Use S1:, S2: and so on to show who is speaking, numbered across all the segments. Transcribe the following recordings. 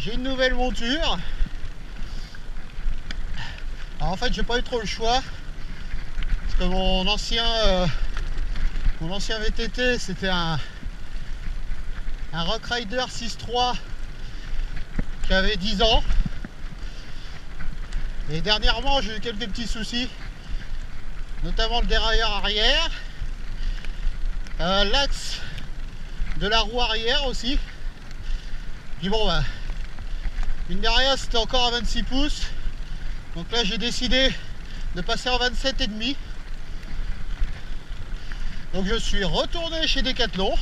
S1: J'ai une nouvelle monture. Alors en fait j'ai pas eu trop le choix parce que mon ancien VTT c'était un Rock Rider 6.3 qui avait 10 ans et dernièrement j'ai eu quelques petits soucis, notamment le dérailleur arrière, l'axe de la roue arrière aussi. Puis bon bah une derrière c'était encore à 26 pouces. Donc là j'ai décidé de passer en 27,5. Donc je suis retourné chez Decathlon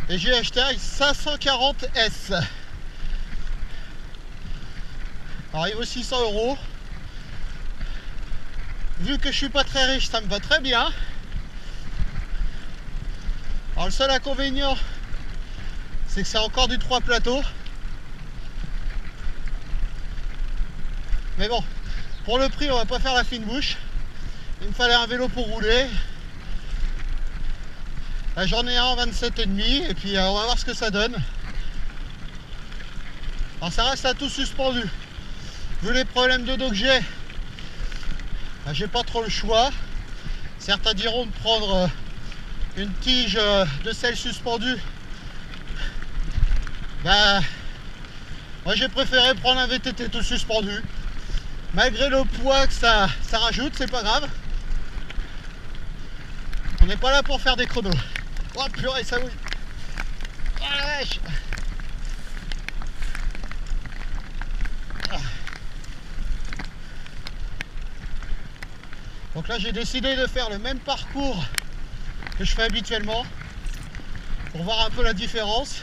S1: et j'ai acheté un 540S. Alors il vaut 600 €. Vu que je suis pas très riche, ça me va très bien. Alors le seul inconvénient, c'est que c'est encore du 3 plateaux. Mais bon, pour le prix, on va pas faire la fine bouche. Il me fallait un vélo pour rouler. Là, j'en ai un en 27,5 et puis on va voir ce que ça donne. Alors ça reste à tout suspendu. Vu les problèmes de dos que j'ai pas trop le choix. Certains diront de prendre une tige de selle suspendue. Moi j'ai préféré prendre un VTT tout suspendu. Malgré le poids que ça rajoute, c'est pas grave. On n'est pas là pour faire des chronos. Oh purée, ça oui. Oh la vache. Donc là j'ai décidé de faire le même parcours que je fais habituellement pour voir un peu la différence.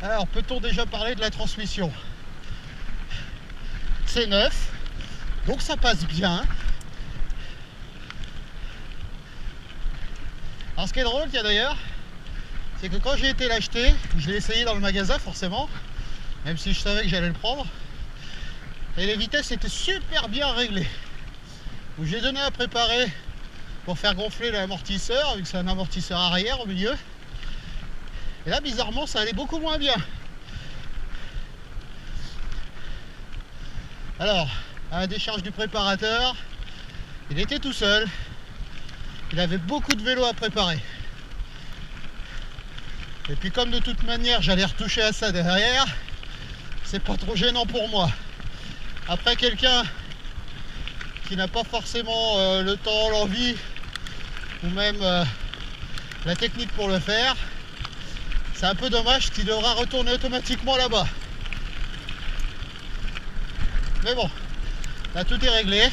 S1: Alors peut-on déjà parler de la transmission? C'est neuf, donc ça passe bien. Alors ce qui est drôle d'ailleurs, c'est que quand j'ai été l'acheter, je l'ai essayé dans le magasin forcément, même si je savais que j'allais le prendre, et les vitesses étaient super bien réglées. Donc j'ai donné à préparer pour faire gonfler l'amortisseur, vu que c'est un amortisseur arrière au milieu. Et là bizarrement ça allait beaucoup moins bien. Alors, à la décharge du préparateur, il était tout seul. Il avait beaucoup de vélos à préparer. Et puis comme de toute manière j'allais retoucher à ça derrière, c'est pas trop gênant pour moi. Après quelqu'un qui n'a pas forcément le temps, l'envie ou même la technique pour le faire, c'est un peu dommage qu'il devra retourner automatiquement là-bas. Mais bon, là tout est réglé,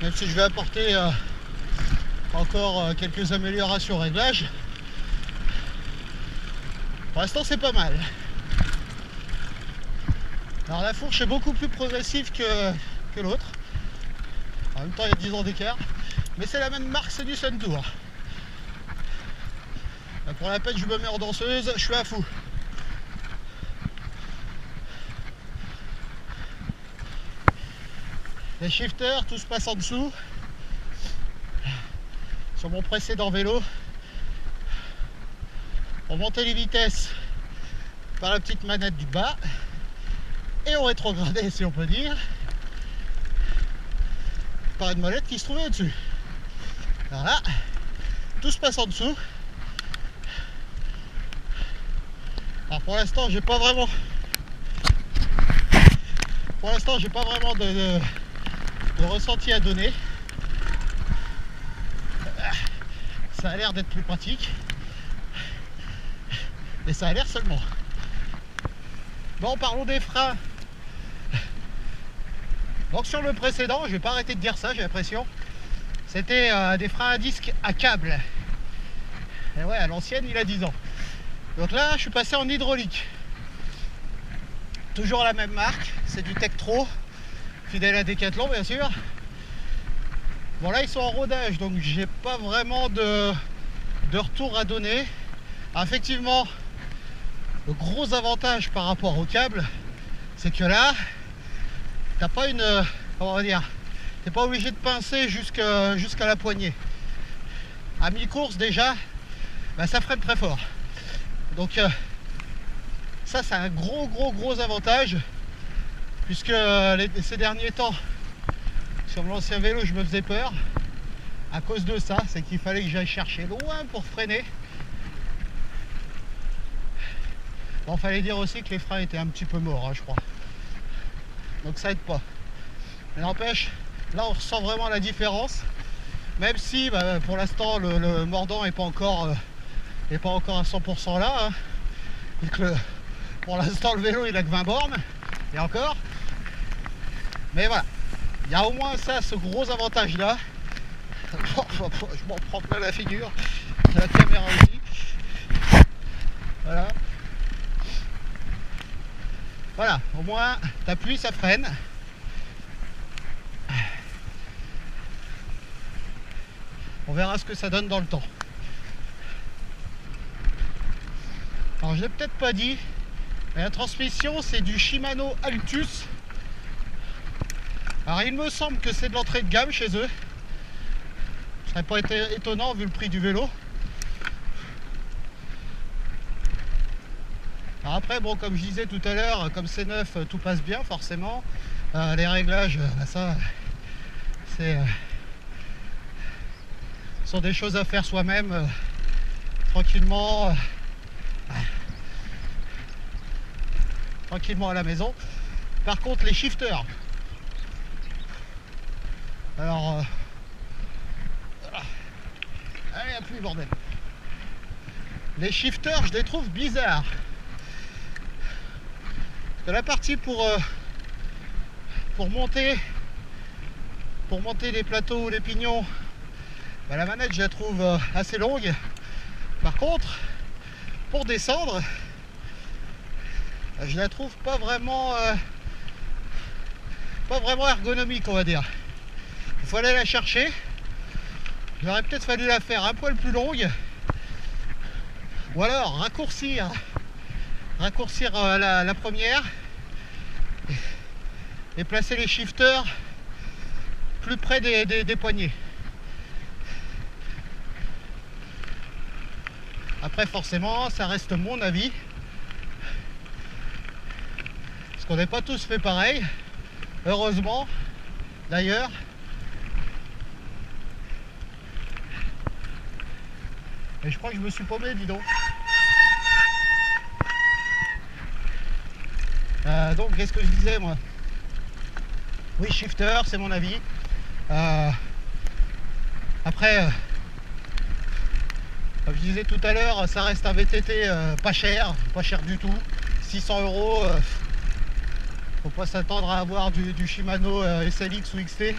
S1: même si je vais apporter encore quelques améliorations au réglage. Pour l'instant c'est pas mal. Alors la fourche est beaucoup plus progressive que l'autre. En même temps il y a 10 ans d'écart, mais c'est la même marque, c'est du Suntour. Là, pour la peine je me mets en danseuse, je suis à fou. Les shifters, tout se passe en dessous. Sur mon précédent vélo, on montait les vitesses par la petite manette du bas et on rétrogradait, si on peut dire, par une molette qui se trouvait au-dessus. Alors là, tout se passe en dessous. Alors pour l'instant, j'ai pas vraiment de ressenti à donner. Ça a l'air d'être plus pratique, et ça a l'air seulement. Bon, parlons des freins. Donc sur le précédent, je vais pas arrêter de dire ça, j'ai l'impression, c'était des freins à disque à câble. Et ouais, à l'ancienne il a 10 ans. Donc là je suis passé en hydraulique, toujours la même marque, c'est du Tektro, fidèle à Decathlon bien sûr. Bon là ils sont en rodage, donc j'ai pas vraiment de retour à donner. Alors, effectivement, le gros avantage par rapport au câble, c'est que là t'as pas une, comment on va dire, t'es pas obligé de pincer jusqu'à la poignée. À mi-course déjà, ça freine très fort. Donc Ça c'est un gros avantage, puisque ces derniers temps sur l'ancien vélo je me faisais peur à cause de ça, c'est qu'il fallait que j'aille chercher loin pour freiner. Bon, fallait dire aussi que les freins étaient un petit peu morts, hein, je crois, donc ça aide pas. Mais n'empêche, là on ressent vraiment la différence, même si pour l'instant le mordant n'est pas encore à 100% là, hein, et que pour l'instant le vélo il a que 20 bornes et encore, mais voilà, il y a au moins ça, ce gros avantage là. Je m'en prends plein la figure, la caméra aussi, voilà, au moins t'appuies, ça freine. On verra ce que ça donne dans le temps. Alors je l'ai peut-être pas dit, mais la transmission c'est du Shimano Altus. Alors il me semble que c'est de l'entrée de gamme chez eux. Ça serait pas été étonnant vu le prix du vélo. Alors après, bon, comme je disais tout à l'heure, comme c'est neuf, tout passe bien forcément. Les réglages, ça c'est sont des choses à faire soi-même, tranquillement à la maison. Par contre les shifters, alors allez, appuie bordel. Les shifters, je les trouve bizarres, parce que la partie pour monter les plateaux ou les pignons, la manette je la trouve assez longue. Par contre pour descendre, je la trouve pas vraiment ergonomique, on va dire. Il faut aller la chercher. Il aurait peut-être fallu la faire un poil plus longue, ou alors raccourcir la première et placer les shifters plus près des poignets. Après forcément ça reste mon avis, parce qu'on n'est pas tous fait pareil, heureusement d'ailleurs. Et je crois que je me suis paumé, dis donc. Donc qu'est-ce que je disais moi? Oui, shifter, c'est mon avis. Après, comme je disais tout à l'heure, ça reste un VTT pas cher du tout. 600 €. Faut pas s'attendre à avoir du Shimano SLX ou XT,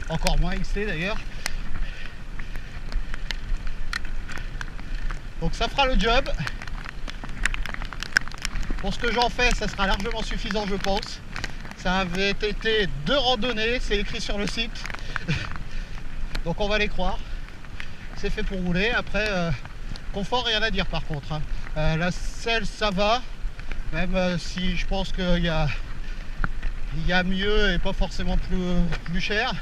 S1: encore moins XT d'ailleurs. Donc ça fera le job. Pour ce que j'en fais, ça sera largement suffisant, je pense. C'est un VTT de randonnée, c'est écrit sur le site. Donc on va les croire. C'est fait pour rouler. Après, confort, rien à dire par contre, hein. La selle, ça va. Même si je pense qu'il y a mieux et pas forcément plus cher.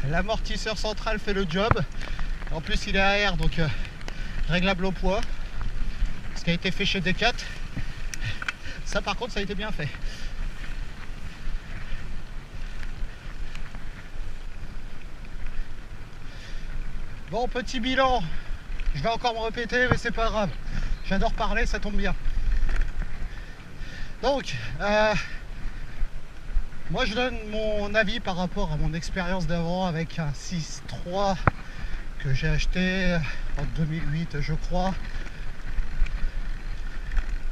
S1: L'amortisseur central fait le job. En plus il est à air, donc réglable au poids, ce qui a été fait chez Decat. Ça par contre ça a été bien fait. Bon, petit bilan, je vais encore me répéter mais c'est pas grave, j'adore parler, ça tombe bien. Donc moi je donne mon avis par rapport à mon expérience d'avant avec un 6.3 que j'ai acheté en 2008 je crois,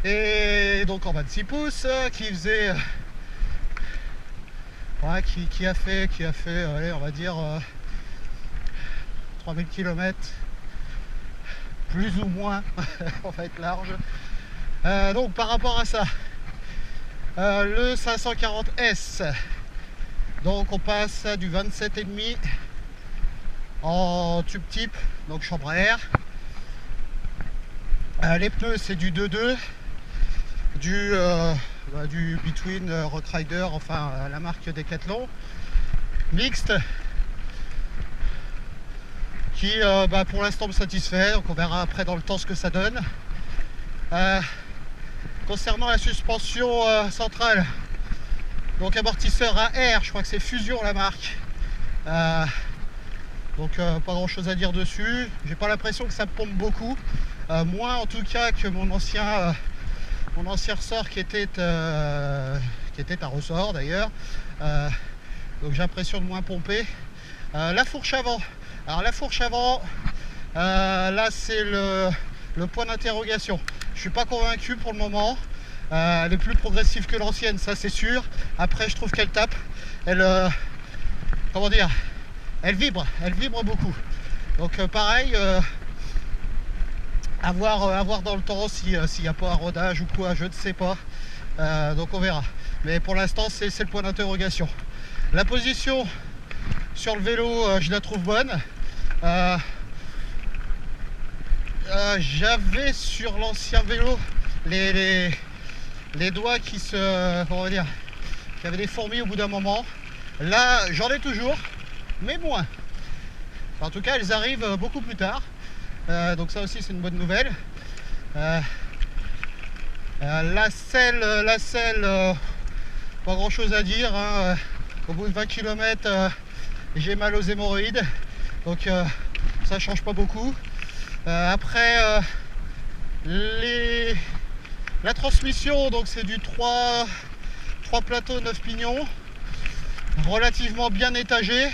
S1: et donc en 26 pouces qui faisait qui a fait allez, on va dire 3000 km plus ou moins. On va être large. Donc par rapport à ça, le 540S, donc on passe du 27,5 en tube type, donc chambre à air. Les pneus c'est du 2.2, du Between Rock Rider, enfin la marque Decathlon, mixte, qui pour l'instant me satisfait, donc on verra après dans le temps ce que ça donne. Concernant la suspension centrale, donc amortisseur à air, je crois que c'est Fusion la marque. Donc pas grand chose à dire dessus. J'ai pas l'impression que ça pompe beaucoup, moins en tout cas que mon ancien ressort qui était un ressort d'ailleurs. Donc j'ai l'impression de moins pomper. La fourche avant. Alors la fourche avant, là c'est le point d'interrogation. Je suis pas convaincu pour le moment. Elle est plus progressive que l'ancienne, ça c'est sûr. Après je trouve qu'elle tape. Comment dire, elle vibre beaucoup. Donc pareil, à voir dans le temps s'il n'y a pas un rodage ou quoi, je ne sais pas. Donc on verra. Mais pour l'instant c'est le point d'interrogation. La position sur le vélo, je la trouve bonne. J'avais sur l'ancien vélo les doigts qui avaient des fourmis au bout d'un moment. Là j'en ai toujours, mais moins. En tout cas elles arrivent beaucoup plus tard, donc ça aussi c'est une bonne nouvelle. La selle, pas grand chose à dire, hein. Au bout de 20 km j'ai mal aux hémorroïdes, donc ça change pas beaucoup. Après la transmission, donc c'est du 3 plateaux 9 pignons, relativement bien étagé.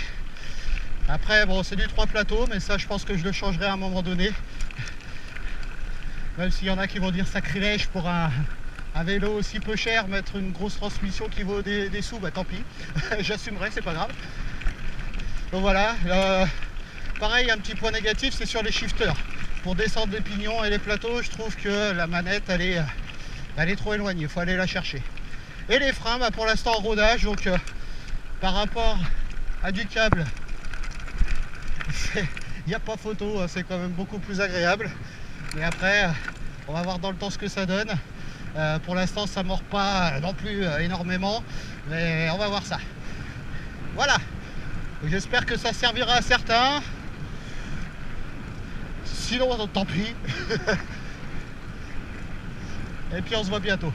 S1: Après bon, c'est du 3 plateaux, mais ça je pense que je le changerai à un moment donné, même s'il y en a qui vont dire sacrilège pour un vélo aussi peu cher, mettre une grosse transmission qui vaut des sous, bah tant pis. J'assumerai, c'est pas grave. Donc voilà, pareil, un petit point négatif, c'est sur les shifters. Pour descendre les pignons et les plateaux, je trouve que la manette elle est trop éloignée, il faut aller la chercher. Et les freins, bah, pour l'instant en rodage, donc par rapport à du câble, il n'y a pas photo, c'est quand même beaucoup plus agréable. Mais après, on va voir dans le temps ce que ça donne. Pour l'instant ça mord pas non plus énormément, mais on va voir ça. Voilà, j'espère que ça servira à certains, sinon tant pis. Et puis on se voit bientôt.